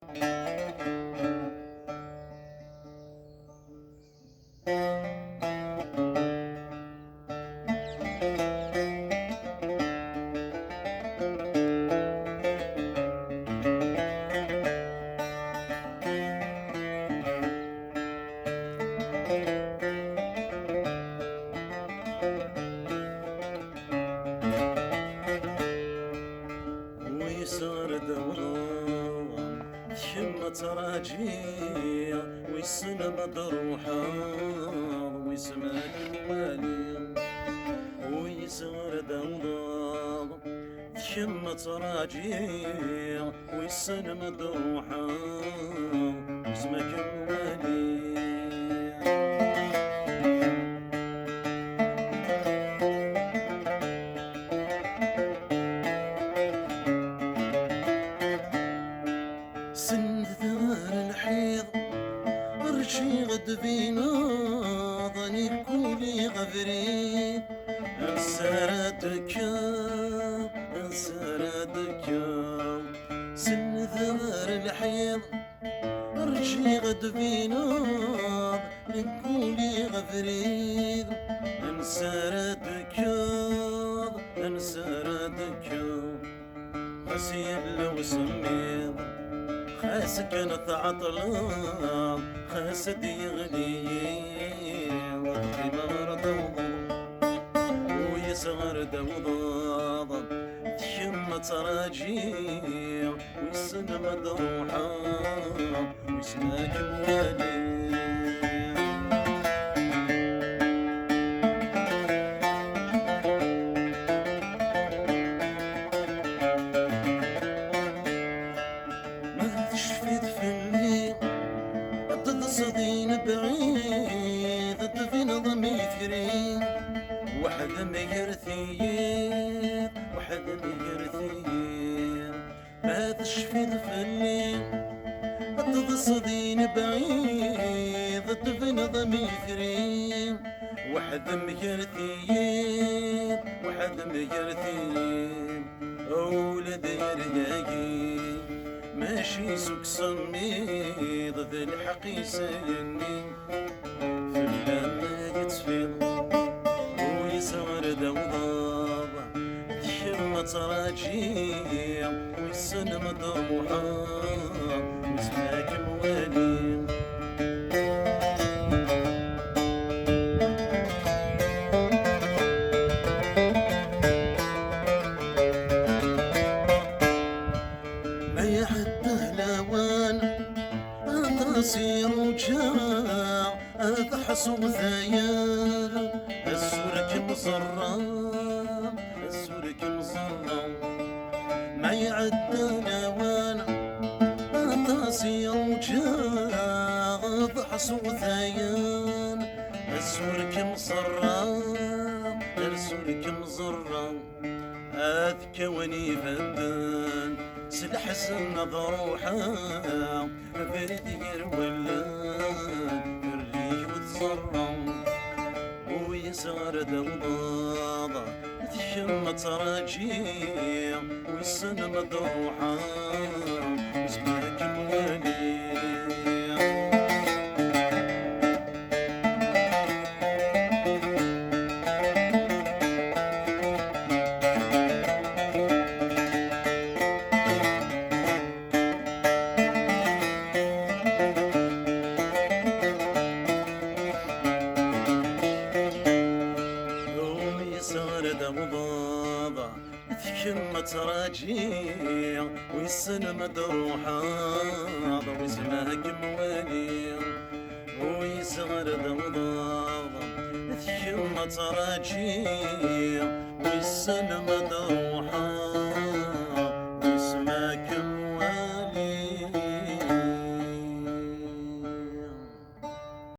ويصير دوران شمة راجية ويسلم بروحه ويسمع المالي. ويصير دوران شمة راجية ويسلم بروحه ويسمع المالي. سن ثغار الحيض ارشي غد فينا ظني كولي غفري انسردك انسردك. سن ثغار الحيض ارشي غد فينا كولي غفري انسردك انسردك. غسيل لو سميض خاس كانت عطلان خاسد يغلي وقتي مرض ويصغر دوضاض شمة راجية ويسلم دروحة ويسماك موالي. صدين بعيد تفين ضميثري واحد ميرثيين واحد ميرثيين ما تشفي ضفلين صدين بعيد تفين ضميثري واحد ميرثيين واحد ميرثيين. أولاد يرقاقي ماشي سوق صميد ذا الحق يسالني في اللمة يتفيض ويصغر دوضاض شمة راجية ويسلم دروحة ويسماك موالي. ما يعده لوان تصير وجاع افحص وثايا السرك مصرة السرك مصرة. ما يعده لوان تصير وجاع افحص وثايا السرك مصرة السرك مصرة. اذكى ونيفدن سلح سن ضروحه فردير ولا الريح وتصرم ويسار دوضاض شمة راجية والسن مدروحة وسماك موالي. دوضاضة شمة راجية ويسن مدروحة ويسماك موالي. ويصغر دوضاضة شمة راجية ويسن مدروحة